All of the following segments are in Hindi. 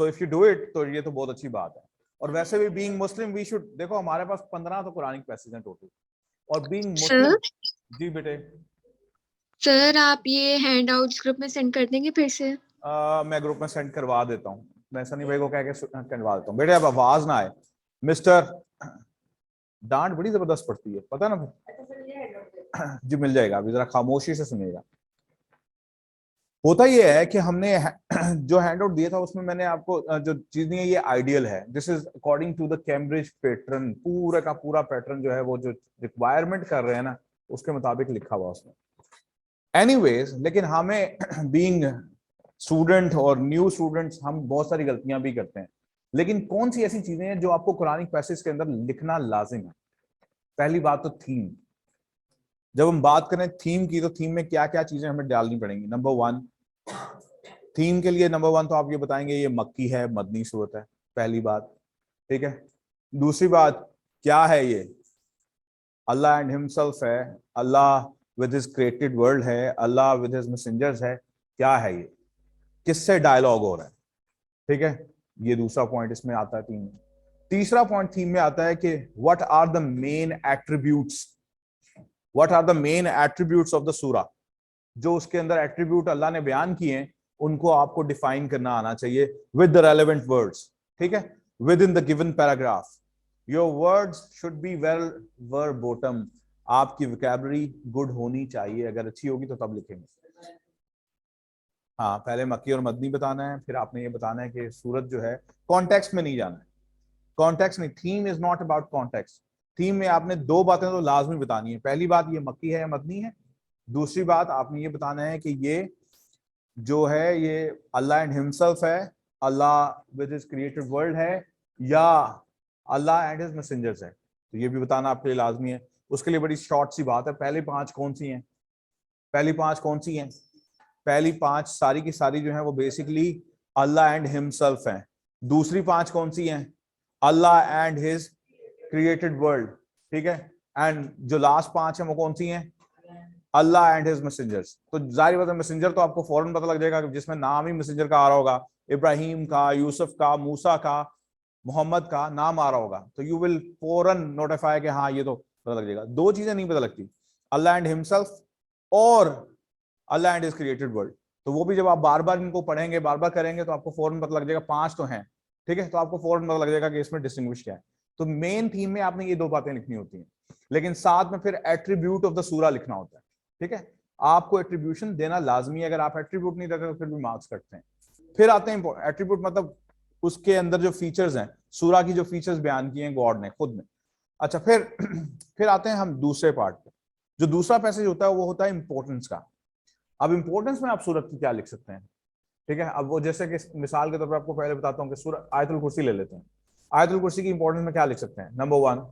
So if you do it तो ये तो बहुत अच्छी बात है। और वैसे भी बीइंग मुस्लिम वी शुड, देखो हमारे पास 15 तो कुरानिक पैसेज हैं टोटल, और बीइंग मुस्लिम। सर जी बेटे। सर आप ये हैंड आउट्स ग्रुप में सेंड कर देंगे फिर से? मैं ग्रुप में सेंड करवा देता हूँ, मैं सनी भाई को कह के करवा देता हूँ। बेटे अब आवाज ना आए मिस्टर, डांट बड़ी जबरदस्त पड़ती है पता ना। जी मिल जाएगा, अभी जरा खामोशी से सुनिएगा। होता ये है कि हमने जो हैंड आउट दिया था उसमें मैंने आपको जो चीज दी है ये आइडियल है, this is according to the Cambridge pattern, पूरा का पूरा पैटर्न जो है वो जो रिक्वायरमेंट कर रहे हैं ना उसके मुताबिक लिखा हुआ उसमें। एनीवेज, लेकिन हमें बीइंग स्टूडेंट और न्यू स्टूडेंट्स हम बहुत सारी गलतियां भी करते हैं। लेकिन कौन सी ऐसी चीजें हैं जो आपको कुरानिक पैसेज के अंदर लिखना लाजिम है? पहली बात तो थीम। जब हम बात करें थीम की तो थीम में क्या क्या चीजें हमें डालनी पड़ेंगी? नंबर वन, थीम के लिए नंबर वन तो आप ये बताएंगे ये मक्की है मदनी सूरत है, पहली बात। ठीक है। दूसरी बात क्या है ये? अल्लाह एंड हिमसेल्फ है, अल्लाह विद हिज क्रिएटेड वर्ल्ड है, अल्लाह विद हिज मैसेंजर्स है, क्या है ये? किससे डायलॉग हो रहा है? ठीक है, ये दूसरा पॉइंट इसमें आता है थीम में। तीसरा पॉइंट थीम में आता है कि what are the main attributes, what are the main attributes of the surah. जो उसके अंदर एट्रीब्यूट अल्लाह ने बयान किए हैं उनको आपको डिफाइन करना आना चाहिए विद द रेलेवेंट वर्ड्स। ठीक है, within the given paragraph. Your words should be well verbatim, आपकी वोकैबुलरी गुड होनी चाहिए, अगर अच्छी होगी तो तब लिखेंगे। हाँ, पहले मक्की और मदनी बताना है, फिर आपने ये बताना है कि सूरत जो है कॉन्टेक्स्ट में नहीं जाना है, कॉन्टेक्स्ट नहीं, theme is not about context. Theme में आपने दो बातें तो लाजमी बतानी है, पहली बात ये मक्की है या मदनी है, दूसरी बात आपने ये बताना है कि ये जो है ये अल्लाह एंड हिमसेल्फ है, अल्लाह विद हिज क्रिएटेड वर्ल्ड है, या अल्लाह एंड हिज मैसेंजर्स है, तो ये भी बताना आपके लिए लाजमी है। उसके लिए बड़ी शॉर्ट सी बात है, पहली पांच कौन सी हैं? पहली पांच कौन सी हैं? पहली पांच सारी की सारी जो है वो बेसिकली अल्लाह एंड हिमसेल्फ हैं। दूसरी पांच कौन सी हैं? अल्लाह एंड हिज क्रिएटेड वर्ल्ड। ठीक है, एंड जो लास्ट पांच है वो कौन सी हैं? अल्लाह एंड हिज मैसेंजर्स। तो जाहिर बात है मैसेंजर तो आपको फौरन पता लग जाएगा, जिसमें नाम ही मैसेंजर का आ रहा होगा, इब्राहिम का, यूसुफ का, मूसा का, मोहम्मद का नाम आ रहा होगा, तो यू विल फौरन नोटिफाई कि हाँ ये तो पता लग जाएगा। दो चीजें नहीं पता लगती, अल्लाह एंड हिमसेल्फ और अल्लाह एंड हिज क्रिएटेड वर्ल्ड। तो वो भी जब आप बार बार इनको पढ़ेंगे, बार बार करेंगे, तो आपको फौरन पता लग जाएगा, पांच तो हैं। ठीक है, तो आपको फौरन पता लग जाएगा कि इसमें डिस्टिंग्विश क्या है। तो मेन थीम में आपने ये दो बातें लिखनी होती हैं, लेकिन साथ में फिर एट्रीब्यूट ऑफ द सूरा लिखना होता है। ठीक है, आपको एट्रीब्यूशन देना लाजमी है, अगर आप एट्रीब्यूट नहीं देते तो फिर भी मार्क्स कटते हैं। फिर आते हैं एट्रीब्यूट, मतलब उसके अंदर जो फीचर्स हैं, सूरा की जो फीचर्स बयान किए हैं गॉड ने खुद ने। अच्छा, फिर फिर आते हैं हम दूसरे पार्ट पे। जो दूसरा पैसेज होता है वो होता है इंपॉर्टेंस का। अब इंपॉर्टेंस में आप सूरत की क्या लिख सकते हैं? ठीक है, अब वो जैसे कि मिसाल के तौर पर आपको पहले बताता हूँ कि सूरत आयतुल कुर्सी ले लेते हैं। आयतुल कुर्सी की इंपॉर्टेंस में क्या लिख सकते हैं? नंबर वन,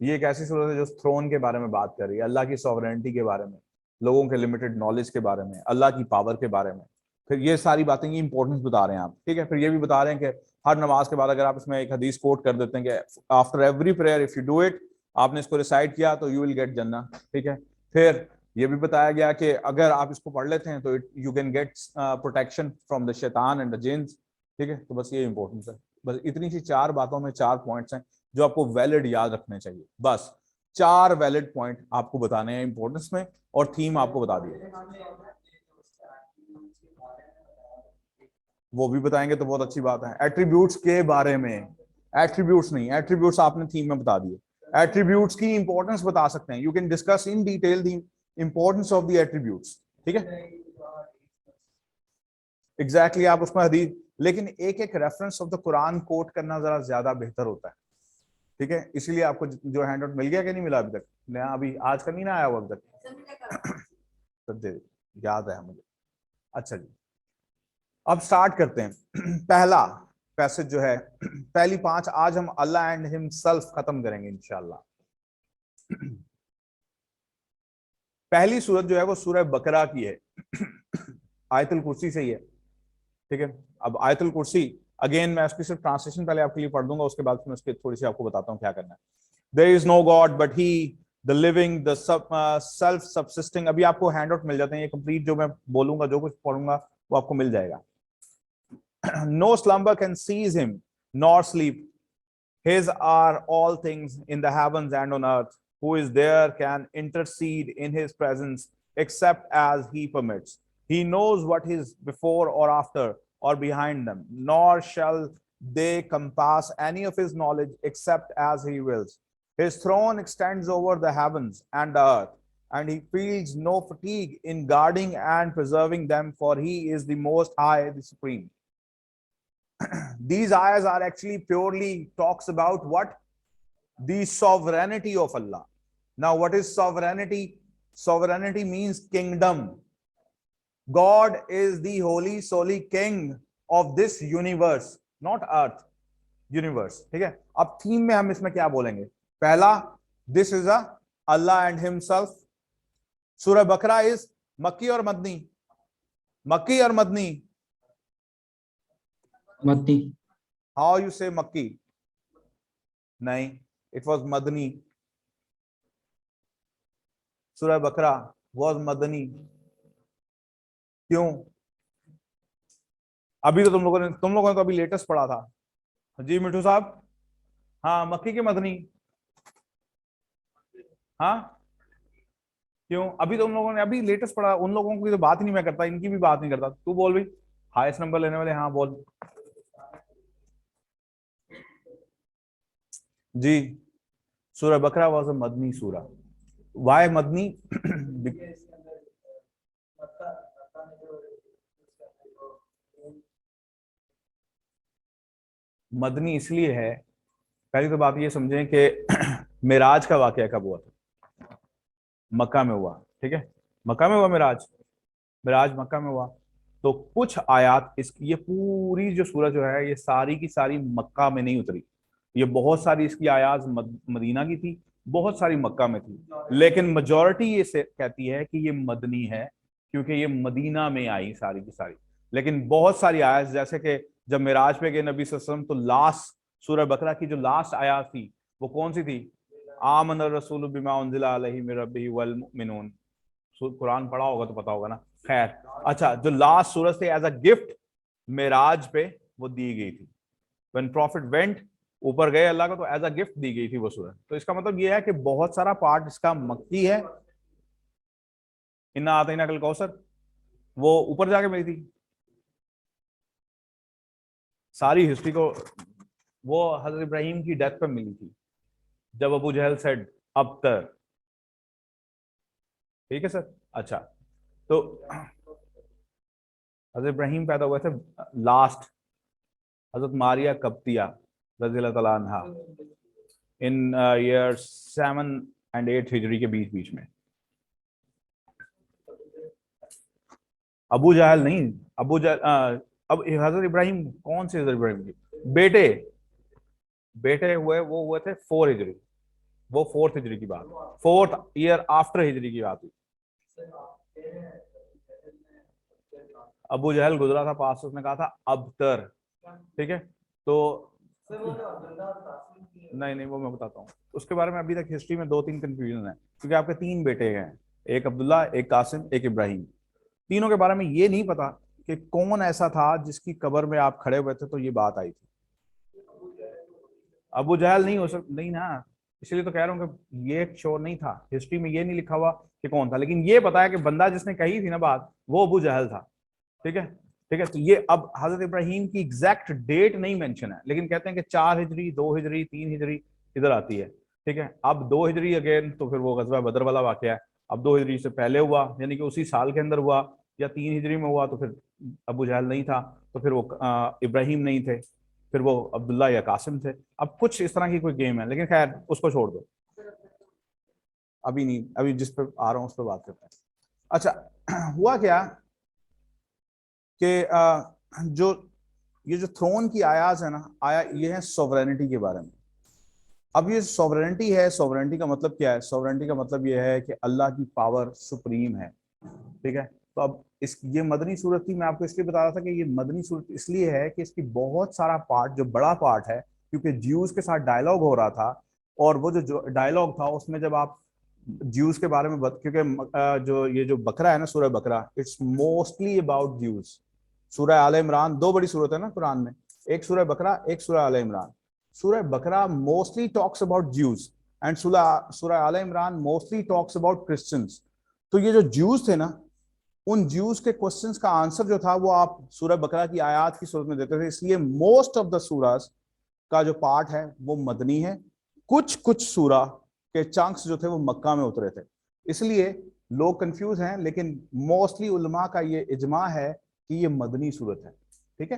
ये एक ऐसी सूरत है जो थ्रोन के बारे में बात कर रही है, अल्लाह की सॉवरेनिटी के बारे में, लोगों के लिमिटेड नॉलेज के बारे में, अल्लाह की पावर के बारे में। फिर ये सारी बातें, ये इंपॉर्टेंस बता रहे हैं आप। ठीक है, फिर ये भी बता रहे हैं कि हर नमाज के बाद अगर आप इसमें एक हदीस कोट कर देते हैं कि after every prayer if you do it, आपने इसको रिसाइट किया तो यू विल गेट जन्ना। ठीक है, फिर ये भी बताया गया कि अगर आप इसको पढ़ लेते हैं तो you can get protection from the शैतान एंड द जिन्स। ठीक है, तो बस ये इंपॉर्टेंस है। बस इतनी सी चार बातों में चार पॉइंट्स हैं जो आपको वैलिड याद रखने चाहिए। बस चार वैलिड पॉइंट आपको बताने हैं इंपॉर्टेंस में, और थीम आपको बता दी, वो भी बताएंगे तो बहुत अच्छी बात है। एट्रीब्यूट्स के बारे में, एट्रीब्यूट्स नहीं, एट्रीब्यूट्स आपने थीम में बता दिए। एट्रीब्यूट्स की इंपॉर्टेंस बता सकते हैं, you can discuss in detail the importance of the attributes. ठीक है, एग्जैक्टली आप उसमें हदीस, लेकिन एक एक reference of the Quran quote करना जरा ज्यादा बेहतर होता है। ठीक है, इसीलिए आपको जो हैंड आउट मिल गया कि नहीं मिला अभी तक? नया अभी आज का नहीं ना आया हुआ अभी तक? तो दे, याद है मुझे। अच्छा जी, अब स्टार्ट करते हैं। पहला पैसेज जो है, पहली पांच आज हम अल्लाह एंड हिमसेल्फ खत्म करेंगे इंशाल्लाह। पहली सूरत जो है वो सूरह बकरा की है, आयतुल कुर्सी से ही है। ठीक है, अब आयतुल कुर्सी अगेन मैं उसकी सिर्फ ट्रांसलेशन पहले आपके लिए पढ़ दूंगा, उसके बाद मैं उसके थोड़ी सी आपको बताता हूँ क्या करना है। There is no God but he the living the self subsisting. अभी आपको हैंड आउट मिल जाते हैं, ये कंप्लीट जो मैं बोलूंगा, जो कुछ पढ़ूंगा वो आपको मिल जाएगा। No slumber can seize him, nor sleep. His are all things in the heavens and on earth. Who is there can intercede in his presence except as he permits. He knows what is before or after or behind them, nor shall they compass any of his knowledge except as he wills. His throne extends over the heavens and the earth, and he feels no fatigue in guarding and preserving them, for he is the most high, the supreme. These ayahs are actually purely talks about what? The sovereignty of Allah. Now, what is sovereignty? Sovereignty means kingdom. God is the holy, solely king of this universe, not earth, universe. ठीक है? अब थीम में हम इसमें क्या बोलेंगे? पहला, this is a Allah and himself. सूरह बकरा इज मक्की और मदनी? मक्की और मदनी? मदनी। हाउ यू से मक्की? नहीं, इट वाज मदनी. सूरह बकरा वाज मदनी. क्यों? अभी तो तुम लोगों ने तो अभी लेटेस्ट पढ़ा था. जी मिठू साहब, हाँ मक्की के मदनी. हाँ क्यों? अभी तो उन लोगों ने अभी लेटेस्ट पढ़ा. उन लोगों की तो बात ही नहीं मैं करता, इनकी भी बात नहीं करता. तू बोल भाई, हाईएस्ट नंबर लेने वाले. हाँ बोल जी. सूरह बकरा वाज अ मदनी सूरा. वाई मदनी? मदनी इसलिए है, पहली तो बात ये समझें कि मिराज का वाकया कब हुआ था? मक्का में हुआ. ठीक है, मक्का में हुआ मिराज. मिराज मक्का में हुआ. तो कुछ आयात इसकी, ये पूरी जो सूरत जो है ये सारी की सारी मक्का में नहीं उतरी. ये बहुत सारी इसकी आयात मदीना की थी, बहुत सारी मक्का में थी, लेकिन मेजॉरिटी ये से कहती है कि ये मदनी है क्योंकि ये मदीना में आई सारी की सारी. लेकिन बहुत सारी आयत, जैसे कि जब मिराज पे गए नबी सल्लल्लाहु अलैहि वसल्लम, तो लास्ट सूरह बकरा की जो लास्ट आयत थी वो कौन सी थी? आमन रसूल बिमा उनजिला अलैहि मिन रब्बिही वल मुमिनून. कुरान पढ़ा होगा तो पता होगा ना. खैर, अच्छा, जो लास्ट सूरत थी एज अ गिफ्ट मिराज पे वो दी गई थी. व्हेन प्रॉफिट वेंट, ऊपर गए अल्लाह को, तो एज अ गिफ्ट दी गई थी वो सूरत. तो इसका मतलब ये है कि बहुत सारा पार्ट इसका मक्की है. इन्ना आते कल कौसर वो ऊपर जाके मिली थी. सारी हिस्ट्री को वो हजरत इब्राहिम की डेथ पे मिली थी, जब अबू जहल सेड अबतर. ठीक है सर. अच्छा, तो हजरत इब्राहिम पैदा हुए थे लास्ट हजरत मारिया कप्तिया रज़ियल्लाहु तआला अन्हा इन ईयर 7 and 8 हिजरी के बीच में. अबू जहल नहीं, अबू जहल. अब हजरत इब्राहिम कौन से हजरत इब्राहिम के बेटे हुए? वो हुए थे 4 हिजरी. वो 4th हिजरी की बात, 4th ईयर आफ्टर हिजरी की बात हुई. अबू जहल गुजरा था पास, उसने कहा था अबतर. ठीक है, तो नहीं वो मैं बताता हूँ उसके बारे में. अभी तक हिस्ट्री में 2-3 कंफ्यूजन है, क्योंकि आपके 3 बेटे हैं, एक अब्दुल्ला, एक कासिम, एक इब्राहिम. तीनों के बारे में ये नहीं पता कि कौन ऐसा था जिसकी कब्र में आप खड़े हुए थे तो ये बात आई थी. अबू जहल नहीं हो सकता, नहीं ना, इसलिए तो कह रहा हूँ कि ये एक श्योर नहीं था. हिस्ट्री में ये नहीं लिखा हुआ कि कौन था, लेकिन ये पता है कि बंदा जिसने कही थी ना बात, वो अबू जहल था. ठीक है, ठीक है. तो ये अब हजरत इब्राहिम की एग्जैक्ट डेट नहीं मेंशन है, लेकिन कहते हैं कि 4 हिजरी, 2 हिजरी, 3 हिजरी इधर आती है. ठीक है, अब 2 हिजरी अगेन, तो फिर वो गजवा बदर वाला वाकया है. अब 2 हिजरी से पहले हुआ, यानी कि उसी साल के अंदर हुआ, या 3 हिजरी में हुआ, तो फिर अबू जहल नहीं था, तो फिर वो इब्राहिम नहीं थे, फिर वो अब्दुल्ला या कासिम थे. अब कुछ इस तरह की कोई गेम है, लेकिन खैर उसको छोड़ दो, अभी नहीं. अभी जिस पर आ रहा हूँ उस पर बात करते हैं. अच्छा, हुआ क्या कि जो ये जो थ्रोन की आयाज है ना, आया ये है सॉवरेनिटी के बारे में. अब ये सॉवरेनिटी है, सॉवरेनिटी का मतलब क्या है? सॉवरेनिटी का मतलब ये है कि अल्लाह की पावर सुप्रीम है. ठीक है, तो अब ये मदनी सूरत थी. मैं आपको इसलिए बता रहा था कि ये मदनी सूरत इसलिए है कि इसकी बहुत सारा पार्ट, जो बड़ा पार्ट है, क्योंकि ज्यूज के साथ डायलॉग हो रहा था, और वो जो डायलॉग था उसमें जब आप ज्यूज के बारे में क्योंकि जो ये जो बकरा है ना, सूरह बकरा, इट्स मोस्टली अबाउट ज्यूज. सूरह आल इमरान, दो बड़ी सूरत है ना कुरान में, एक सूरह बकरा, एक सूरह आल इमरान। सूरह Baqarah mostly talks about Jews and सूरह Al Imran mostly talks about Christians. तो ये जो ज्यूज थे ना, उन ज्यूज के क्वेश्चंस का आंसर जो था वो आप सूरह बकरा की आयत की सूरत में देते थे, इसलिए मोस्ट ऑफ द सूरास का जो पार्ट है वो मदनी है। कुछ कुछ सूरा के चंक्स जो थे वो मक्का में उतरे थे, इसलिए लोग कंफ्यूज हैं, लेकिन मोस्टली उलमा का ये इजमा है कि ये मदनी सूरत है। ठीक है,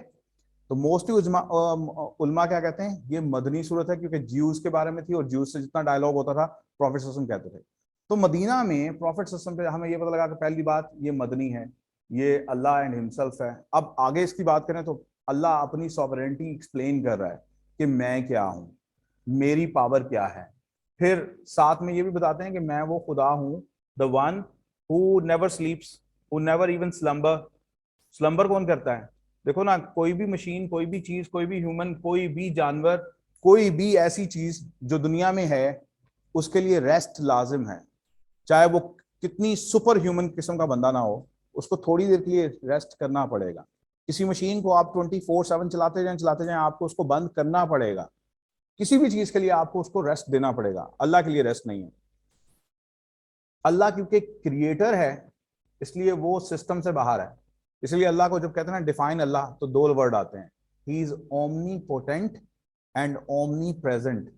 तो मोस्टली उलमा क्या कहते हैं, ये मदनी सूरत है, क्योंकि ज्यूज के बारे में थी और ज्यूज से जितना डायलॉग होता था प्रॉफेट सल्लल्लाहु अलैहि वसल्लम कहते थे। तो मदीना में प्रॉफेट सल्लल्लाहु अलैहि वसल्लम पे हमें ये पता लगा कि पहली बात ये मदनी है, ये अल्लाह एंड हिमसेल्फ है। अब आगे इसकी बात करें तो अल्लाह अपनी सॉवरेनिटी एक्सप्लेन कर रहा है कि मैं क्या हूं, मेरी पावर क्या है। फिर साथ में ये भी बताते हैं कि मैं वो खुदा हूं, the one who never स्लीप्स, who never even slumber. Slumber कौन करता है? देखो ना, कोई भी मशीन, कोई भी चीज, कोई भी ह्यूमन, कोई भी जानवर, कोई भी ऐसी चीज जो दुनिया में है, उसके लिए रेस्ट लाजिम है। चाहे वो कितनी सुपर ह्यूमन किस्म का बंदा ना हो, उसको थोड़ी देर के लिए रेस्ट करना पड़ेगा। किसी मशीन को आप 24/7 चलाते जाएं, आपको उसको बंद करना पड़ेगा। किसी भी चीज के लिए आपको उसको रेस्ट देना पड़ेगा, अल्लाह के लिए रेस्ट नहीं है। अल्लाह क्योंकि क्रिएटर है, इसलिए वो सिस्टम से बाहर है। इसलिए अल्लाह को जब कहते हैं ना डिफाइन अल्लाह, तो दो वर्ड आते हैं, he is omni potent and omni present.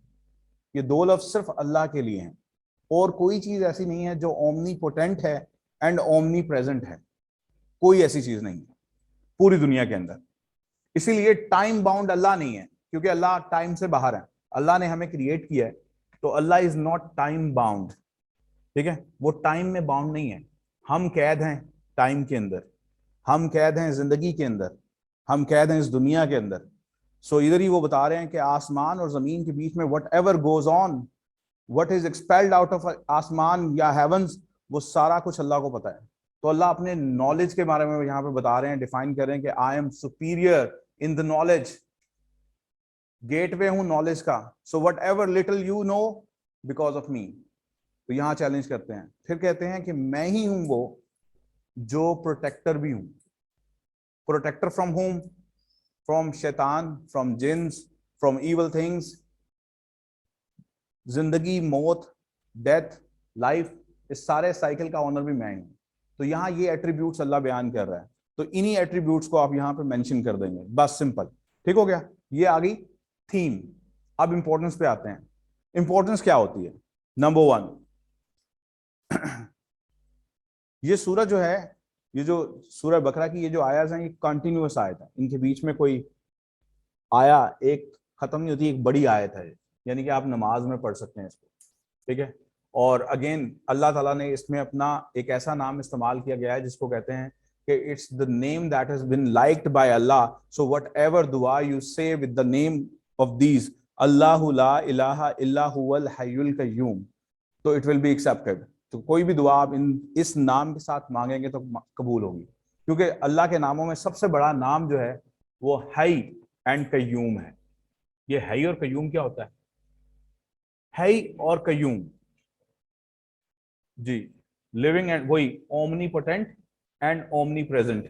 ये दो लफ्ज सिर्फ अल्लाह के लिए हैं, और कोई चीज ऐसी नहीं है जो ओमनी पोटेंट है एंड ओमनी प्रेजेंट है। कोई ऐसी चीज नहीं है पूरी दुनिया के अंदर। इसीलिए टाइम बाउंड अल्लाह नहीं है, क्योंकि अल्लाह टाइम से बाहर है। अल्लाह ने हमें क्रिएट किया है, तो अल्लाह इज नॉट टाइम बाउंड। ठीक है, वो टाइम में बाउंड नहीं है। हम कैद हैं टाइम के अंदर, हम कैद हैं जिंदगी के अंदर, हम कैद हैं इस दुनिया के अंदर। सो इधर ही वो बता रहे हैं कि आसमान और जमीन के बीच में what ever goes on, what is expelled out of आसमान या हेवंस, वो सारा कुछ अल्लाह को पता है। तो अल्लाह अपने नॉलेज के बारे में यहाँ पे बता रहे हैं, डिफाइन कर रहे हैं कि I am superior in the knowledge, gateway हूं नॉलेज का। So what ever little you know because of me. तो यहां चैलेंज करते हैं, फिर कहते हैं कि मैं ही हूं वो जो प्रोटेक्टर भी हूं। Protector from home? From Shaitan, from jinns, from evil things. जिंदगी, मौत, डेथ, लाइफ, इस सारे साइकिल का ओनर भी मैं हूं। तो यहां ये एट्रीब्यूट्स अल्लाह बयान कर रहा है, तो इन्हीं एट्रीब्यूट्स को आप यहां पे मेंशन कर देंगे, बस सिंपल। ठीक हो गया, ये आ गई थीम। अब इंपॉर्टेंस पे आते हैं। इंपॉर्टेंस क्या होती है? नंबर 1, ये सूरज जो है, ये जो सूरह बकरा की ये जो आयत है, ये कंटिन्यूअस आयत है, इनके बीच में कोई आया एक खत्म नहीं होती, एक बड़ी आयत है, यानी कि आप नमाज में पढ़ सकते हैं इसको। ठीक है, और अगेन अल्लाह ताला ने इसमें अपना एक ऐसा नाम इस्तेमाल किया गया है जिसको कहते हैं कि it's the name that has been liked by Allah. So whatever dua you say with the name of these, अल्लाहु ला इलाहा इल्ला हुवल हय्युल कय्यूम, तो इट विल बी एक्सेप्टेड। तो कोई भी दुआ आप इस नाम के साथ मांगेंगे तो कबूल होगी, क्योंकि अल्लाह के नामों में सबसे बड़ा नाम जो है वो हई एंड कय्यूम है। ये हई और कय्यूम क्या होता है? हई और कय्यूम जी, लिविंग एंड वही omni potent and omni present,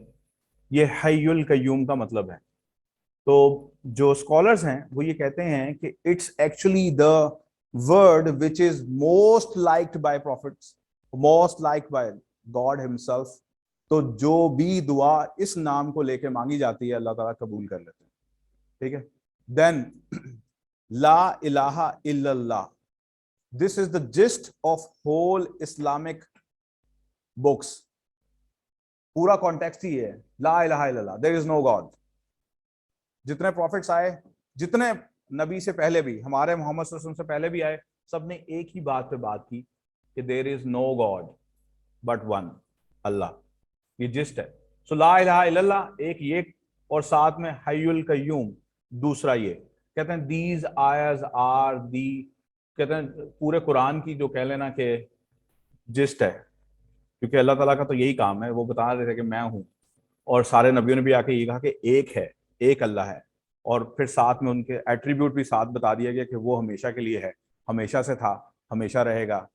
ये हय्युल कय्यूम का मतलब है। तो जो स्कॉलर्स हैं वो ये कहते हैं कि it's actually the word which is most liked by profits, most liked by God himself. तो जो भी दुआ इस नाम को लेके मांगी जाती है अल्लाह ताला कबूल कर लेते हैं। ठीक है, देन ला इलाहा इल्लल्लाह, this is the gist of whole Islamic books. पूरा कॉन्टेक्स्ट ही है ला इलाहा इल्लल्लाह, देयर इज नो गॉड। जितने प्रॉफिट्स आए, जितने नबी से पहले भी, हमारे मोहम्मद सल्लल्लाहु अलैहि वसल्लम से पहले भी आए, सबने एक ही बात पे बात की कि there is no God but one, Allah. ये जिस्ट है। सो ला इलाहा इल्लल्लाह एक ये, और साथ में हय्युल कय्यूम दूसरा ये। कहते हैं दीज आयर्स आर दी, कहते हैं पूरे कुरान की जो कह लेना कि जिस्ट है, क्योंकि अल्लाह ताला का तो यही काम है, वो बता रहे थे कि मैं हूं, और सारे नबियों ने भी आके ये कहा कि एक है, एक अल्लाह है, और फिर साथ में उनके एट्रीब्यूट भी साथ बता दिया गया कि वो हमेशा के लिए है, हमेशा से था, हमेशा रहेगा।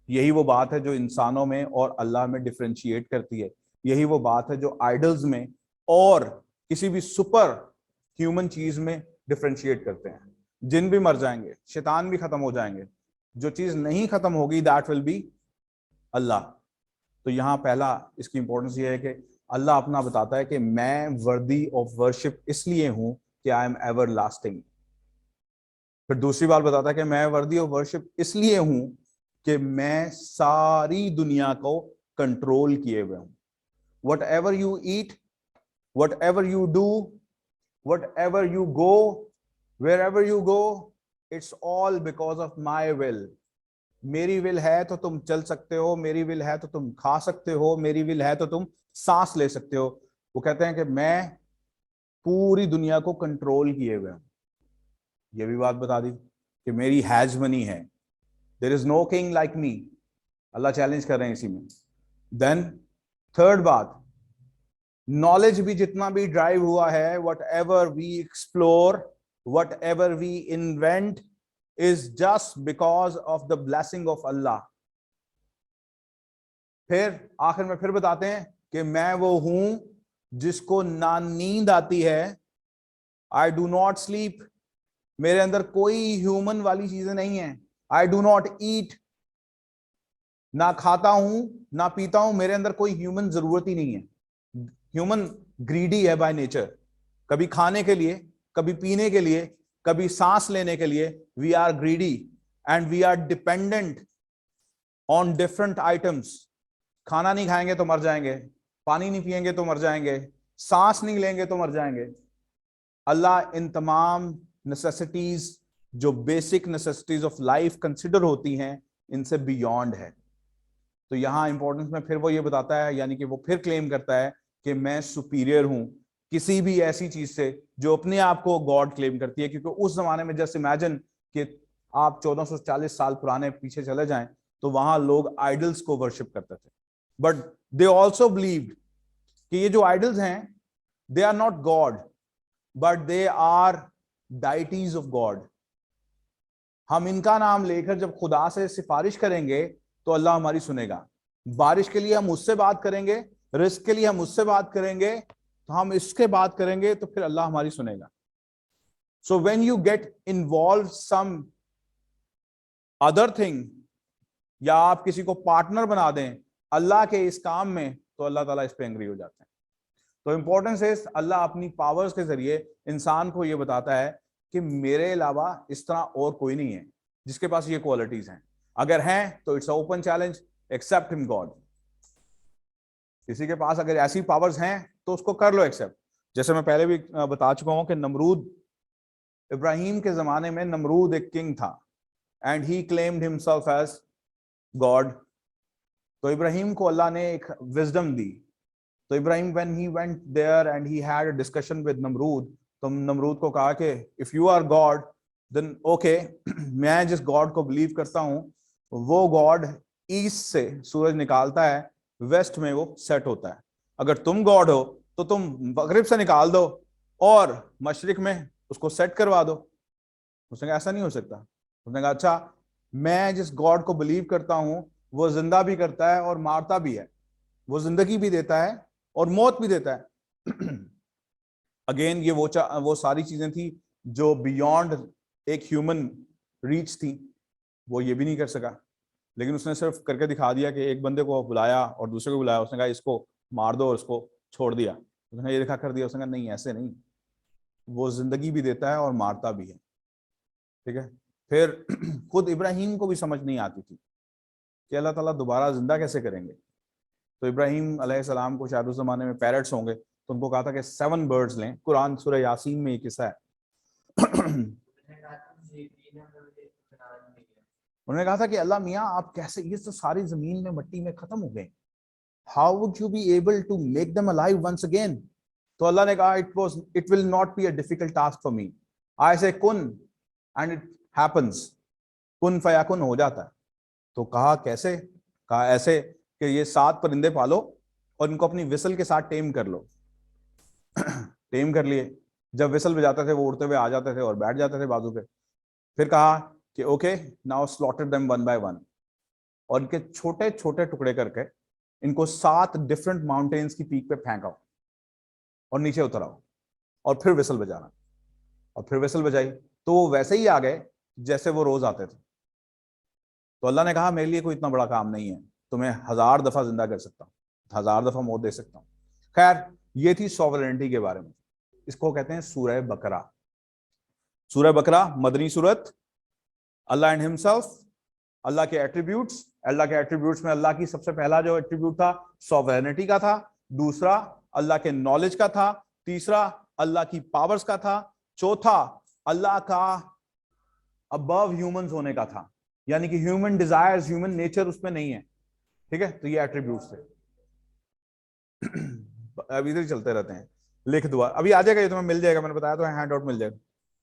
यही वो बात है जो इंसानों में और अल्लाह में डिफ्रेंशिएट करती है। यही वो बात है जो आइडल्स में और किसी भी सुपर ह्यूमन चीज में डिफरेंशिएट करते हैं। जिन भी मर जाएंगे, शैतान भी खत्म हो जाएंगे, जो चीज नहीं खत्म होगी दैट विल बी अल्लाह। तो यहां पहला इसकी इंपॉर्टेंस ये है कि अल्लाह अपना बताता है कि मैं वर्दी ऑफ वर्शिप इसलिए हूं कि आई एम एवर लास्टिंग। फिर दूसरी बात बताता है कि मैं वर्दी ऑफ वर्शिप इसलिए हूं कि मैं सारी दुनिया को कंट्रोल किए हुए हूं। Whatever you eat, whatever you do, whatever you go, wherever you go, it's all because of my will. मेरी विल है तो तुम चल सकते हो, मेरी विल है तो तुम खा सकते हो, मेरी विल है तो तुम सांस ले सकते हो। वो कहते हैं कि मैं पूरी दुनिया को कंट्रोल किए हुए हूं। ये भी बात बता दी कि मेरी हैजमनी है, there is no king like me. Allah challenge कर रहे हैं इसी में। देन थर्ड बात, नॉलेज भी जितना भी ड्राइव हुआ है, whatever we explore, whatever we invent is just because of the blessing of Allah. फिर आखिर में फिर बताते हैं कि मैं वो हूं जिसको ना नींद आती है, आई डू नॉट स्लीप, मेरे अंदर कोई ह्यूमन वाली चीजें नहीं है। आई डू नॉट ईट, ना खाता हूं ना पीता हूं, मेरे अंदर कोई ह्यूमन जरूरत ही नहीं है। ह्यूमन ग्रीडी है बाय नेचर, कभी खाने के लिए, कभी पीने के लिए, कभी सांस लेने के लिए। We are greedy and we are dependent on different items. खाना नहीं खाएंगे तो मर जाएंगे, पानी नहीं पिएंगे तो मर जाएंगे, सांस नहीं लेंगे तो मर जाएंगे। अल्लाह इन तमाम नेसेसिटीज, जो basic necessities of life consider होती हैं, इनसे बियॉन्ड है। तो यहां इंपॉर्टेंस में फिर वो ये बताता है, यानी कि वो फिर क्लेम करता है कि मैं सुपीरियर हूं किसी भी ऐसी चीज से जो अपने आप को गॉड क्लेम करती है। क्योंकि उस जमाने में जस्ट इमेजिन कि आप 1440 साल पुराने पीछे चले जाएं, तो वहां लोग आइडल्स को वर्शिप करते थे। बट दे ऑल्सो बिलीव्ड कि ये जो आइडल्स हैं, they are not god but they are deities of god. हम इनका नाम लेकर जब खुदा से सिफारिश करेंगे तो अल्लाह हमारी सुनेगा। बारिश के लिए हम उससे बात करेंगे, रिस्क के लिए हम उससे बात करेंगे, तो हम इसके बात करेंगे तो फिर अल्लाह हमारी सुनेगा। So when you get involve some other thing, या आप किसी को पार्टनर बना दें अल्लाह के इस काम में, तो अल्लाह ताला इस पे एंग्री हो जाते हैं। तो इंपॉर्टेंस है, अल्लाह अपनी पावर्स के जरिए इंसान को यह बताता है कि मेरे अलावा इस तरह और कोई नहीं है जिसके पास ये क्वालिटीज हैं। अगर हैं तो it's open challenge, except him god. किसी के पास अगर ऐसी पावर्स हैं तो उसको कर लो एक्सेप्ट। जैसे मैं पहले भी बता चुका हूं कि नमरूद, इब्राहिम के जमाने में नमरूद एक किंग था and he claimed himself as god. तो इब्राहिम को अल्लाह ने एक विजडम दी। तो Ibrahim when he went there and he had a discussion with Nimrod, तो नमरूद को कहा कि if you are god then okay, मैं जिस गॉड को बिलीव करता हूं वो गॉड ईस्ट से सूरज निकालता है, वेस्ट में वो सेट होता है। अगर तुम गॉड हो तो तुम मगरिब से निकाल दो और मशरिक में उसको सेट करवा दो। उसने कहा ऐसा नहीं हो सकता। उसने कहा अच्छा, मैं जिस गॉड को बिलीव करता हूं वो जिंदा भी करता है और मारता भी है, वो जिंदगी भी देता है और मौत भी देता है। अगेन ये वो सारी चीजें थी जो बियॉन्ड एक ह्यूमन रीच थी, वो ये भी नहीं कर सका। लेकिन उसने सिर्फ करके दिखा दिया कि एक बंदे को बुलाया और दूसरे को बुलाया, उसने कहा इसको मार दो और उसको छोड़ दिया। उसने ये दिखा कर दिया, उसने कहा नहीं ऐसे नहीं, वो जिंदगी भी देता है और मारता भी है। ठीक है। फिर खुद इब्राहिम को भी समझ नहीं आती थी कि अल्लाह ताला दोबारा जिंदा कैसे करेंगे। तो इब्राहिम अलैहिस्सलाम को शायद उस जमाने में पैरट्स होंगे, तो उनको कहा था कि 7 बर्ड्स लें। कुरान सूरह यासीन में एक किस्सा है। उन्होंने कहा था कि अल्लाह मियाँ आप कैसे, ये तो सारी जमीन में मिट्टी में खत्म हो गए, how would you be able to make them alive once again. तो अल्लाह ने कहा it will not be a difficult task for me, I say कुन एंड इट हैपेंस, कुन फयाकुन हो जाता है। तो कहा कैसे, कहा ऐसे कि ये 7 परिंदे पालो और इनको अपनी विसल के साथ टेम कर लो। टेम कर लिए, जब विसल बजाते थे वो उड़ते हुए आ जाते थे और बैठ जाते थे बाजू पे। फिर कहा कि okay now slaughter them 1 by 1, और इनके छोटे छोटे टुकड़े करके इनको 7 डिफरेंट माउंटेन्स की पीक पे फेंका। और नीचे उतर आओ, और फिर विसल बजाना, और फिर विसल बजाई तो वो वैसे ही आ गए जैसे वो रोज आते थे। तो अल्लाह ने कहा मेरे लिए कोई इतना बड़ा काम नहीं है, तुम्हें 1000 दफा जिंदा कर सकता हूँ, 1000 दफा मौत दे सकता हूँ। खैर, ये थी सॉवरेनिटी के बारे में। इसको कहते हैं सूरह बकरा। सूरह बकरा मदनी सूरत। अल्लाह एंड हिमसेल्फ, अल्लाह के एट्रीब्यूट्स। अल्लाह के एट्रीब्यूट्स में अल्लाह की सबसे पहला जो एट्रीब्यूट था सॉवरेनिटी का था, दूसरा अल्लाह के नॉलेज का था, तीसरा अल्लाह की पावर्स का था, चौथा अल्लाह का अबव ह्यूमंस होने का था, यानी कि ह्यूमन डिजायर्स, ह्यूमन नेचर उसमें नहीं है। ठीक है, तो ये एट्रीब्यूट्स थे। अभी इधर चलते रहते हैं। लिख दुआ अभी आ जाएगा, ये तुम्हें मिल जाएगा, मैंने बताया तो हैंड आउट मिल जाएगा।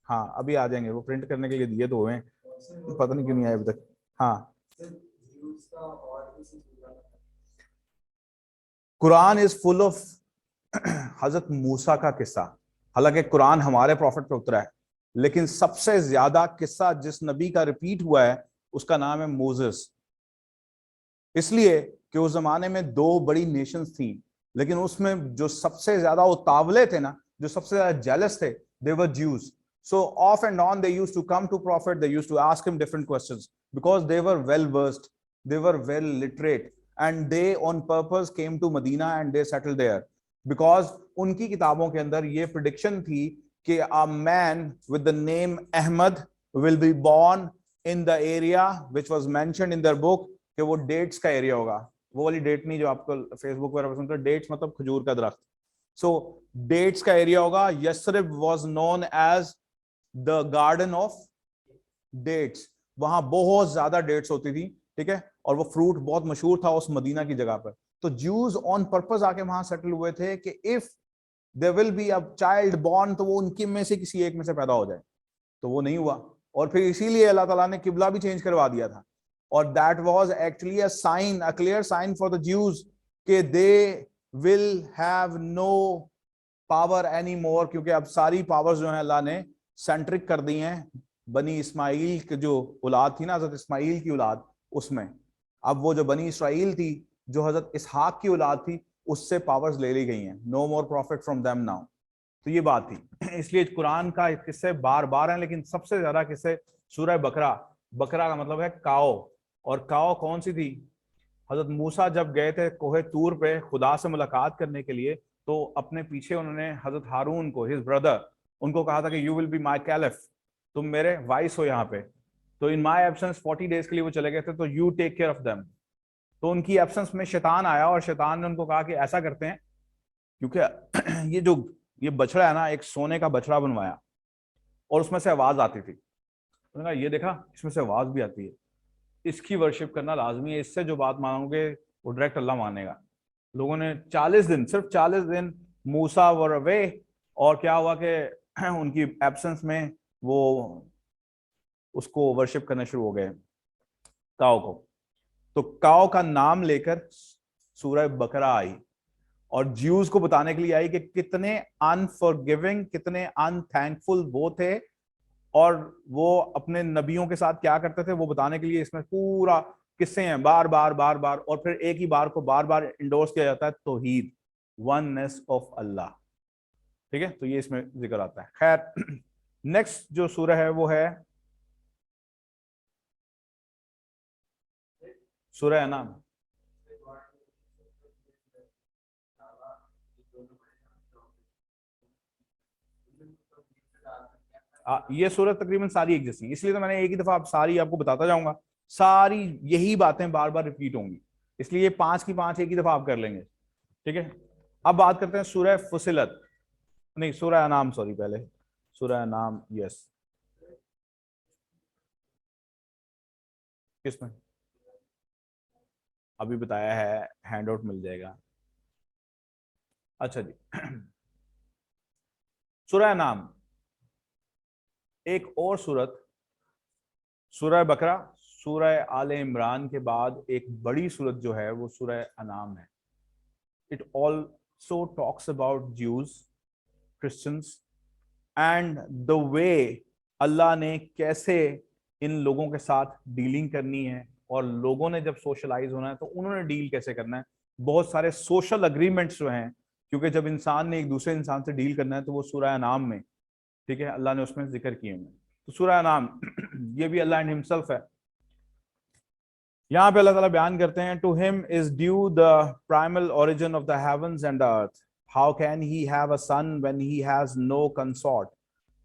हाँ अभी आ जाएंगे, वो प्रिंट करने के लिए दिए तो हुए, पता नहीं क्यों नहीं आए अभी तक। हाँ, कुरान इज फुल ऑफ हजरत मूसा का किस्सा। हालांकि कुरान हमारे प्रॉफिट पे उतरा है, लेकिन सबसे ज्यादा किस्सा जिस नबी का रिपीट हुआ है उसका नाम है मोसेस। इसलिए कि उस जमाने में 2 बड़ी नेशंस थी, लेकिन उसमें जो सबसे ज्यादा उतावले थे ना, जो सबसे ज्यादा जेलस थे, दे वर Jews. So off and on they used to come to Prophet, they used to ask him different questions because they were well versed, they were well literate, and they on purpose came to Medina and they settled there because उनकी किताबों के अंदर ये prediction थी कि a man with the name Ahmad will be born in the area which was mentioned in their book, कि वो डेट्स का एरिया होगा। वो वाली डेट नहीं जो आपको फेसबुक वगैरह पर सुनते हैं, डेट्स मतलब खजूर का दरख्त। सो डेट्स का एरिया होगा। Yathrib was known as the garden of dates, वहां बहुत ज्यादा डेट्स होती थी। ठीक है, और वो फ्रूट बहुत मशहूर था उस मदीना की जगह पर। तो ज्यूज ऑन पर्पस आके वहां सेटल हुए थे कि if there will be a child born, तो वो उनके में से किसी एक में से पैदा हो जाए। तो वो नहीं हुआ, और फिर इसीलिए अल्लाह ताला ने किबला भी चेंज करवा दिया था। और that was actually a sign, a clear sign for the Jews कि they will have no power any more, क्योंकि अब सारी पावर्स जो है अल्लाह ने सेंट्रिक कर दी हैं बनी इस्माइल की जो औलाद थी ना, हजरत इस्माइल की औलाद, उसमें। अब वो जो बनी इसराइल थी, जो हजरत इसहाक की औलाद थी, उससे पावर्स ले ली गई हैं। No more profit from them now. तो ये बात थी। इसलिए कुरान का किस्से बार बार हैं, लेकिन सबसे ज्यादा किस्से सूरह बकरा। बकरा का मतलब है काओ। और काओ कौन सी थी? हजरत मूसा जब गए थे कोहे तूर पे खुदा से मुलाकात करने के लिए, तो अपने पीछे उन्होंने हजरत हारून को, हिज ब्रदर, उनको कहा था कि you will be my caliph, तुम मेरे वाइस हो यहाँ पे। तो इन माई एब्सेंस 40 डेज के लिए वो चले गए थे, तो you take care of them. तो उनकी एब्सेंस में शैतान आया, और शैतान ने उनको कहा कि ऐसा करते हैं, क्योंकि ये बछड़ा है ना, एक सोने का बछड़ा बनवाया और उसमें से आवाज आती थी। उन्होंने कहा ये देखा, इसमें से आवाज भी आती है, इसकी वर्शिप करना लाजमी है, इससे जो बात मांगोगे वो डायरेक्ट अल्लाह मानेगा। लोगों ने 40 दिन, सिर्फ 40 दिन मूसा वर अवे, और क्या हुआ कि उनकी एब्सेंस में वो उसको वर्शिप करना शुरू हो गए, काओ को। तो काओ का नाम लेकर सूरह बकरा आई, और ज्यूज को बताने के लिए आई कि कितने अनफॉरगिविंग, कितने अनथैंकफुल वो थे, और वो अपने नबियों के साथ क्या करते थे वो बताने के लिए इसमें पूरा किस्से हैं, बार बार बार बार। और फिर एक ही बार को बार बार इंडोर्स किया जाता है, तौहीद, वननेस ऑफ अल्लाह। ठीक है, तो ये इसमें जिक्र आता है। खैर, नेक्स्ट जो सूरह है वो है सूरह अनाम। ये सूरत तकरीबन सारी एक जैसी, इसलिए तो मैंने एक ही दफा आप सारी आपको बताता जाऊंगा। सारी यही बातें बार बार रिपीट होंगी, इसलिए ये 5 की 5 एक ही दफा आप कर लेंगे। ठीक है, अब बात करते हैं सूरह फुसिलत, नहीं सूरह अनाम, सॉरी, पहले सूरह अनाम। यस, किसमें अभी बताया है, हैंड आउट मिल जाएगा। अच्छा जी, सूरह अनाम एक और सूरत, सूरह बकरा, सूरह आले इमरान के बाद एक बड़ी सूरत जो है वो सूरह अनाम है। It also talks about Jews, Christians, and the way Allah ने कैसे इन लोगों के साथ डीलिंग करनी है, और लोगों ने जब सोशलाइज होना है तो उन्होंने डील कैसे करना है। बहुत सारे सोशल अग्रीमेंट्स जो हैं क्योंकि जब इंसान ने एक दूसरे इंसान से डील करना है तो वो सूरह अनाम में, ठीक है, अल्लाह ने उसमें जिक्र किए हैं। तो सूरह अनाम ये भी अल्लाह एंड हिमसेल्फ है। यहाँ पे अल्लाह ताला बयान करते हैं, to him is due the primal origin of the heavens and the earth, how can he have a son when he has no consort,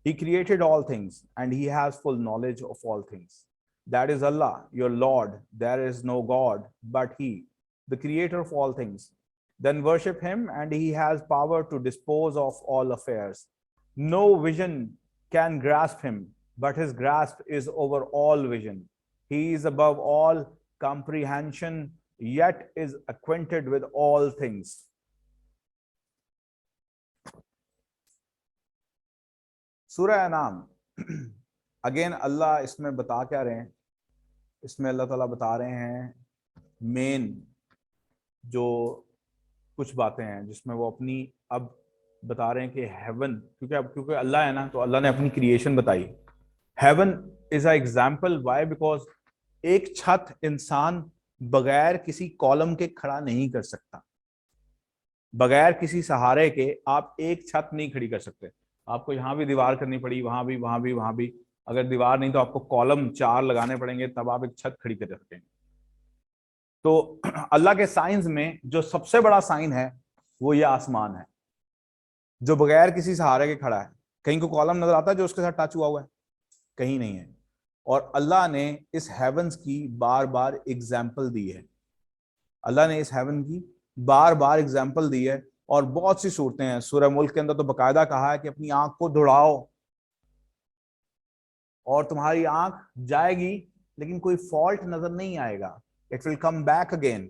he created all things and he has full knowledge of all things. That is Allah, your Lord. There is no God but he, the creator of all things. Then worship him, and he has power to dispose of all affairs. No vision can grasp him, but his grasp is over all vision. He is above all comprehension, yet is acquainted with all things. सूरह अनाम अगेन अल्लाह इसमें बता क्या रहे हैं, इसमें अल्लाह ताला बता रहे हैं मेन जो कुछ बातें हैं जिसमें वो अपनी अब बता रहे हैं कि हेवन, क्योंकि अल्लाह है ना, तो अल्लाह ने अपनी क्रिएशन बताई। Heaven is a example, why? Because एक छत इंसान बगैर किसी कॉलम के खड़ा नहीं कर सकता, बगैर किसी सहारे के आप एक छत नहीं खड़ी कर सकते। आपको यहाँ भी दीवार करनी पड़ी, वहां भी, वहां भी, वहां भी, अगर दीवार नहीं तो आपको कॉलम 4 लगाने पड़ेंगे, तब आप एक छत खड़ी कर सकेंगे। तो अल्लाह के साइंस में जो सबसे बड़ा साइन है वो ये आसमान है, जो बगैर किसी सहारे के खड़ा है। कहीं को कॉलम नजर आता है जो उसके साथ टच हुआ हुआ है? कहीं नहीं है। और अल्लाह ने इस हेवंस की बार बार एग्जाम्पल दी है, अल्लाह ने इस हेवन की बार बार एग्जाम्पल दी है। और बहुत सी सूरतें हैं, सूरह मुल्क के अंदर तो बकायदा कहा है कि अपनी आंख को दौड़ाओ और तुम्हारी आंख जाएगी लेकिन कोई फॉल्ट नजर नहीं आएगा, it will come back again,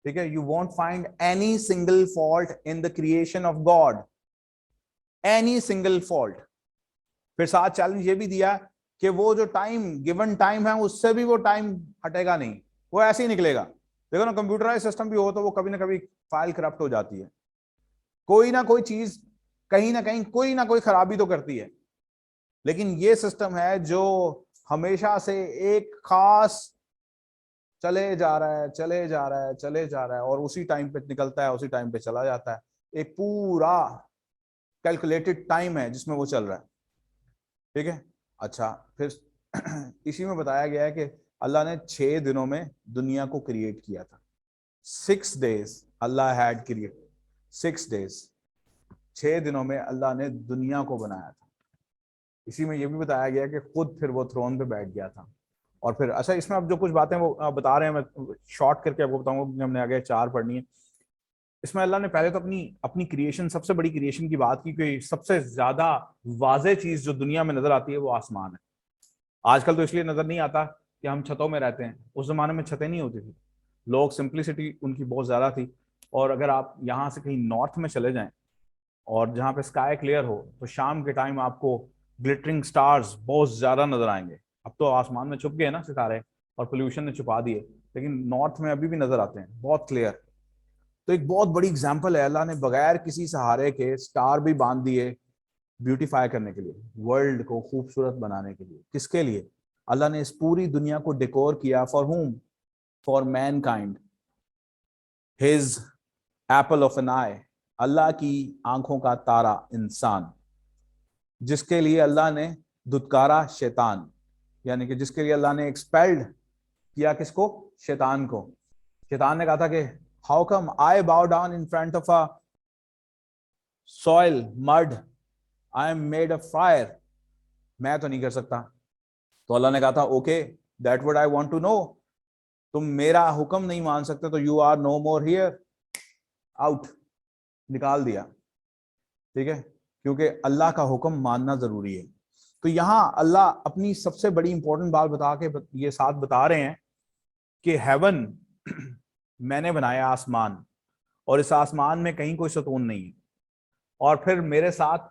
ठीक है। You want find any single fault in the creation of God, any single fault. फिर साथ चैलेंज ये भी दिया कि वो जो टाइम, गिवन टाइम है, उससे भी वो टाइम हटेगा नहीं, वो ऐसे ही निकलेगा। देखो ना, कंप्यूटराइज सिस्टम भी हो तो वो कभी ना कभी फाइल करप्ट हो जाती है, कोई ना कोई चीज कहीं ना कहीं कोई ना कोई खराबी तो करती है। लेकिन ये सिस्टम है जो हमेशा से एक खास चले जा रहा है, चले जा रहा है, चले जा रहा है, और उसी टाइम पे निकलता है, उसी टाइम पे चला जाता है। एक पूरा कैलकुलेटेड टाइम है जिसमें वो चल रहा है, ठीक है। अच्छा, फिर इसी में बताया गया है कि अल्लाह ने 6 दिनों में दुनिया को क्रिएट किया था। 6 days Allah had create, 6 days, 6 दिनों में अल्लाह ने दुनिया को बनाया था। इसी में यह भी बताया गया कि खुद फिर वो थ्रोन पे बैठ गया था। और फिर अच्छा, इसमें अब जो कुछ बातें वो बता रहे हैं, मैं शॉर्ट करके आपको बताऊंगा कि हमने आगे 4 पढ़नी है। इसमें अल्लाह ने पहले तो अपनी क्रिएशन, सबसे बड़ी क्रिएशन की बात की कि सबसे ज्यादा वाज़ेह चीज जो दुनिया में नजर आती है वो आसमान है। आजकल तो इसलिए नजर नहीं आता कि हम छतों में रहते हैं, उस जमाने में छतें नहीं होती थी, लोग, सिंप्लिसिटी उनकी बहुत ज्यादा थी। और अगर आप यहाँ से कहीं नॉर्थ में चले जाएं और जहाँ पे स्काई क्लियर हो तो शाम के टाइम आपको ग्लिटरिंग स्टार्स बहुत ज्यादा नजर आएंगे। अब तो आसमान में छुप गए ना सितारे, और पोल्यूशन ने छुपा दिए, लेकिन नॉर्थ में अभी भी नजर आते हैं बहुत क्लियर। तो एक बहुत बड़ी एग्जाम्पल है, अल्लाह ने बगैर किसी सहारे के स्टार भी बांध दिए ब्यूटीफाई करने के लिए, वर्ल्ड को खूबसूरत बनाने के लिए। किसके लिए? अल्लाह ने इस पूरी दुनिया को डेकोर किया, for whom? For mankind, his apple of an eye, Allah की आंखों का तारा इंसान, जिसके लिए अल्लाह ने धुतकारा शैतान, यानी कि जिसके लिए अल्लाह ने एक्सपेल्ड किया किसको? शैतान को। शैतान ने कहा था कि हाउ कम आई बाउ down in front of a soil mud, I am made of fire, मैं तो नहीं कर सकता। तो अल्लाह ने कहा था okay, that what I want to know, तुम मेरा हुक्म नहीं मान सकते तो you are no more here, out, निकाल दिया, ठीक है, क्योंकि अल्लाह का हुक्म मानना जरूरी है। तो यहां अल्लाह अपनी सबसे बड़ी इंपॉर्टेंट बात बता के ये साथ बता रहे हैं कि हेवन मैंने बनाया आसमान, और इस आसमान में कहीं कोई सतून नहीं है। और फिर मेरे साथ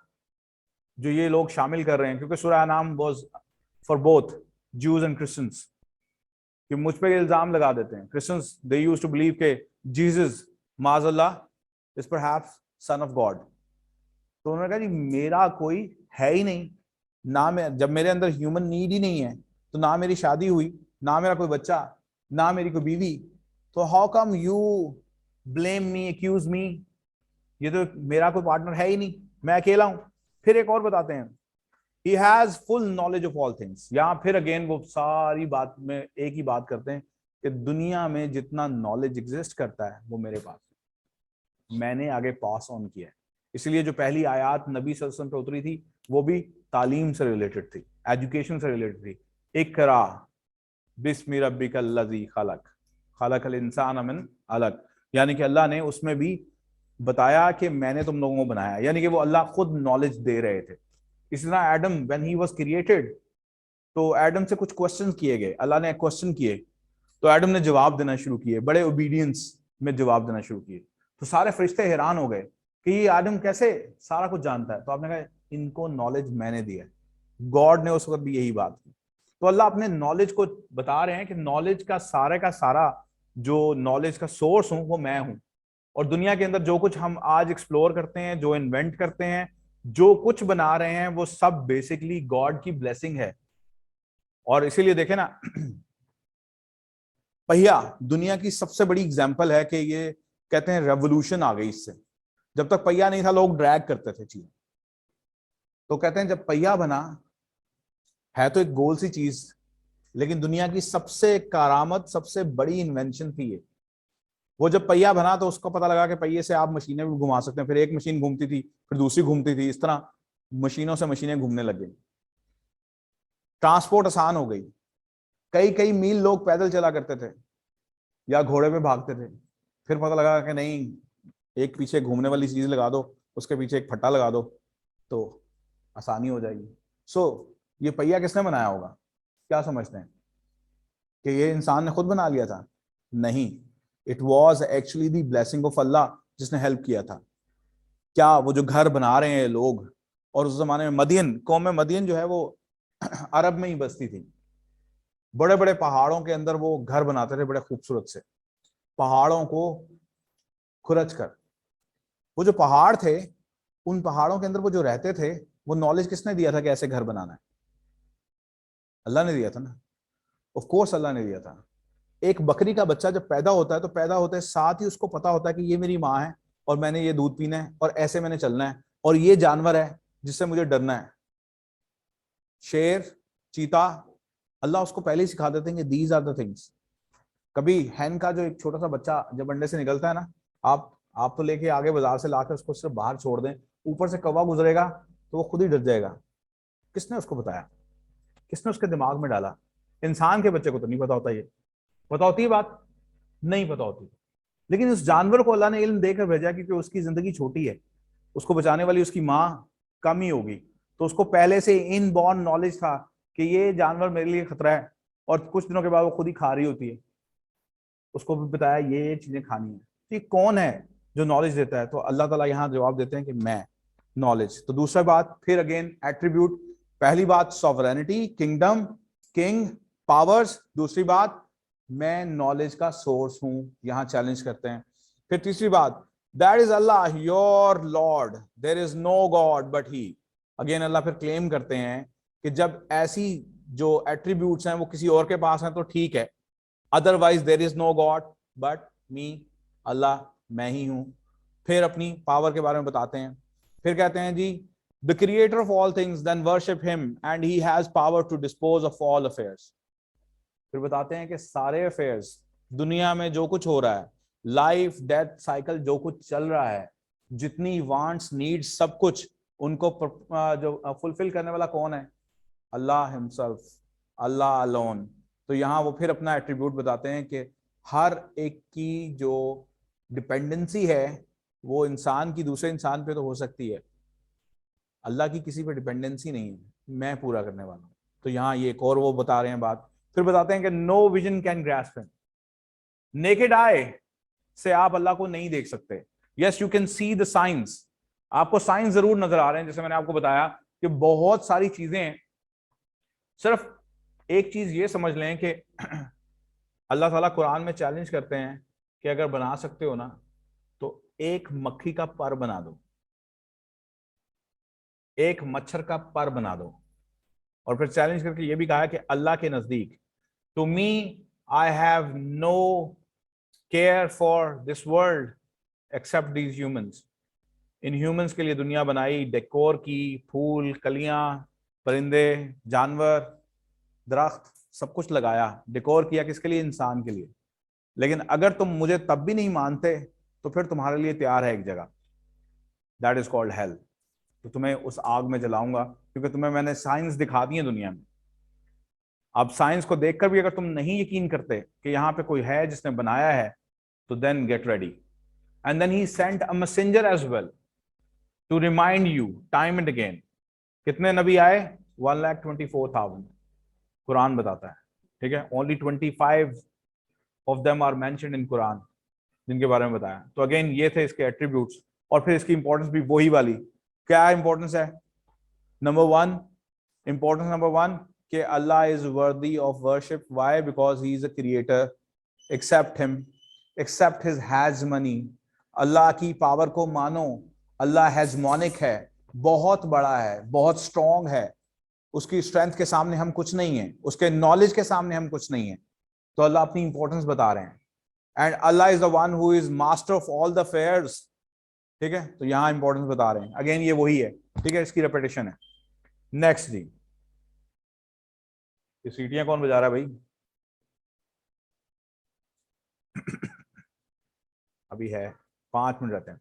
जो ये लोग शामिल कर रहे हैं, क्योंकि सूरह नाम was for both Jews and Christians, कि मुझ पे इल्जाम लगा देते हैं Christians, they used to believe के जीसस माज़अल्लाह is perhaps son of God. तो उन्होंने कहा जी मेरा कोई है ही नहीं, ना मैं, जब मेरे अंदर ह्यूमन नीड ही नहीं है तो ना मेरी शादी हुई, ना मेरा कोई बच्चा, ना मेरी कोई बीवी, तो how come you blame me, accuse me ये तो मेरा कोई पार्टनर है ही नहीं, मैं अकेला हूं। फिर एक और बताते हैं, he has full knowledge of all things. या फिर अगेन वो सारी बात में एक ही बात करते हैं कि दुनिया में जितना नॉलेज एग्जिस्ट करता है वो मेरे पास है, मैंने आगे पास ऑन किया है। इसलिए जो पहली आयत नबी सल्लल्लाहु अलैहि वसल्लम पे उतरी थी वो भी तालीम से रिलेटेड थी, एजुकेशन से रिलेटेड थी। इकरा बिस्मि रब्बिकल लज़ी खलक, खलकल इंसान मिन अलक, यानी कि अल्लाह ने उसमें भी बताया कि मैंने तुम लोगों को बनाया, यानी कि वो अल्लाह खुद नॉलेज दे रहे थे। इसी तरह Adam when he was created, तो एडम से कुछ क्वेश्चन किए गए, अल्लाह ने क्वेश्चन किए तो एडम ने जवाब देना शुरू किए, बड़े ओबीडियंस में जवाब देना शुरू किए। तो सारे फरिश्ते हैरान हो गए कि ये आदम कैसे सारा कुछ जानता है। तो आपने कहा इनको नॉलेज मैंने दिया है। गॉड ने उस वक्त भी यही बात की। तो अल्लाह अपने नॉलेज को बता रहे हैं कि नॉलेज का सारा जो नॉलेज का सोर्स हूं वो मैं हूं। और दुनिया के अंदर जो कुछ हम आज एक्सप्लोर करते हैं, जो इन्वेंट करते हैं, जो कुछ बना रहे हैं, वो सब बेसिकली गॉड की ब्लेसिंग है। और इसीलिए देखें ना, पहिया दुनिया की सबसे बड़ी एग्जाम्पल है कि ये कहते हैं रेवोल्यूशन आ गई इससे। जब तक पहिया नहीं था लोग ड्रैग करते थे चीज, तो कहते हैं जब पहिया बना, है तो एक गोल सी चीज, लेकिन दुनिया की सबसे कारामद सबसे बड़ी इन्वेंशन थी ये। वो जब पहिया बना तो उसको पता लगा कि पहिए से आप मशीनें भी घुमा सकते हैं। फिर एक मशीन घूमती थी, फिर दूसरी घूमती थी, इस तरह मशीनों से मशीनें घूमने लग गई, ट्रांसपोर्ट आसान हो गई। कई कई मील लोग पैदल चला करते थे या घोड़े पे भागते थे। फिर पता लगा कि नहीं, एक पीछे घूमने वाली चीज लगा दो, उसके पीछे एक फट्टा लगा दो तो आसानी हो जाएगी। ये पहिया किसने बनाया होगा? क्या समझते हैं कि ये इंसान ने खुद बना लिया था? नहीं, it was actually the blessing of Allah जिसने हेल्प किया था। क्या वो जो घर बना रहे हैं लोग, और उस जमाने में मदियन कौम मदियन जो है वो अरब में ही बसती थी। बड़े बड़े पहाड़ों के अंदर वो घर बनाते थे, बड़े खूबसूरत से, पहाड़ों को खुरच कर। वो जो पहाड़ थे, उन पहाड़ों के अंदर वो जो रहते थे, वो नॉलेज किसने दिया था कि ऐसे घर बनाना है? अल्लाह ने दिया था ना। ऑफ कोर्स अल्लाह ने दिया था। एक बकरी का बच्चा जब पैदा होता है तो पैदा होते साथ ही उसको पता होता है कि ये मेरी माँ है और मैंने ये दूध पीना है और ऐसे मैंने चलना है और ये जानवर है जिससे मुझे डरना है। शेर, चीता, अल्लाह उसको पहले ही सिखा देते हैं कि दीज आर द थिंग्स। कभी हैन का जो एक छोटा सा बच्चा जब अंडे से निकलता है ना, आप तो लेके आगे बाजार से लाकर उसको सिर्फ बाहर छोड़ दें, ऊपर से कौवा गुजरेगा तो वो खुद ही डर जाएगा। किसने उसको बताया? किसने उसके दिमाग में डाला? इंसान के बच्चे को तो नहीं पता होता। ये पता होती है बात? नहीं पता होती। लेकिन उस जानवर को अल्लाह ने इल्म देकर भेजा क्योंकि उसकी जिंदगी छोटी है, उसको बचाने वाली उसकी माँ कम ही होगी। तो उसको पहले से इन बॉर्न नॉलेज था कि ये जानवर मेरे लिए खतरा है, और कुछ दिनों के बाद वो खुद ही खा रही होती है। उसको भी बताया ये चीजें खानी है। तो ये कौन है जो नॉलेज देता है? तो अल्लाह ताला यहाँ जवाब देते हैं कि मैं नॉलेज। तो दूसरा बात फिर अगेन एट्रीब्यूट, पहली बात सॉवरेनिटी, किंगडम, किंग, पावर्स। दूसरी बात मैं नॉलेज का सोर्स हूं, यहां चैलेंज करते हैं। फिर तीसरी बात, that is Allah your lord, there is no God but he. Again Allah फिर क्लेम करते हैं कि जब ऐसी जो एट्रीब्यूट्स हैं वो किसी और के पास हैं तो ठीक है, otherwise there is no God but me, Allah मैं ही हूं। फिर अपनी पावर के बारे में बताते हैं। फिर कहते हैं जी the creator of all things then worship him and he has power to dispose of all affairs. फिर बताते हैं कि सारे अफेयर्स, दुनिया में जो कुछ हो रहा है, लाइफ डेथ साइकिल जो कुछ चल रहा है, जितनी वांट्स नीड्स सब कुछ, उनको जो फुलफिल करने वाला कौन है? अल्लाह हिमसेल्फ, अल्लाह अलोन। तो यहाँ वो फिर अपना एट्रीब्यूट बताते हैं कि हर एक की जो डिपेंडेंसी है वो इंसान की दूसरे इंसान पे तो हो सकती है, अल्लाह की किसी पे डिपेंडेंसी नहीं है, मैं पूरा करने वाला हूँ। तो यहाँ ये एक और वो बता रहे हैं बात। फिर बताते हैं कि no vision can grasp him, naked eye से आप अल्लाह को नहीं देख सकते। Yes you can see the science, आपको साइंस जरूर नजर आ रहे हैं। जैसे मैंने आपको बताया कि बहुत सारी चीजें, सिर्फ एक चीज ये समझ लें कि अल्लाह ताला कुरान में चैलेंज करते हैं कि अगर बना सकते हो ना तो एक मक्खी का पर बना दो, एक मच्छर का पर बना दो। और फिर चैलेंज करके ये भी कहा है कि अल्लाह के नजदीक, to me I have no care for this world except these humans. इन ह्यूमंस के लिए दुनिया बनाई, डेकोर की, फूल, कलियां, परिंदे, जानवर, दरख्त, सब कुछ लगाया, डेकोर किया किसके लिए? इंसान के लिए। लेकिन अगर तुम मुझे तब भी नहीं मानते तो फिर तुम्हारे लिए तैयार है एक जगह, दैट इज कॉल्ड हेल। तो तुम्हें उस आग में जलाऊंगा, क्योंकि तुम्हें मैंने साइंस दिखा दी है दुनिया में। अब साइंस को देखकर भी अगर तुम नहीं यकीन करते कि यहाँ पे कोई है जिसने बनाया है, तो then get ready. And then he sent a messenger as well to remind you time and again. कितने नबी आए? 1,24,000 कुरान बताता है, ठीक है। Only 25 of them are mentioned in Quran, जिनके बारे में बताया। तो अगेन ये थे इसके एट्रीब्यूट्स। और फिर इसकी इंपॉर्टेंस भी वही वाली। क्या इंपॉर्टेंस है? Number one, importance number one, कि Allah is worthy of worship. Why? Because he is a creator. Except him, except his has money. Allah की पावर को मानो। अल्लाह हैजमोनिक है, बहुत बड़ा है, बहुत स्ट्रॉन्ग है। उसकी स्ट्रेंथ के सामने हम कुछ नहीं है, उसके नॉलेज के सामने हम कुछ नहीं है। तो अल्लाह अपनी इंपॉर्टेंस बता रहे हैं। And Allah is the one who is master of all the affairs, ठीक है। तो यहां इंपॉर्टेंस बता रहे हैं। अगेन ये वही है, ठीक है, इसकी रेपिटेशन है। नेक्स्ट जी, ये सीटियां कौन बजा रहा है भाई? अभी है 5 मिनट रहते हैं।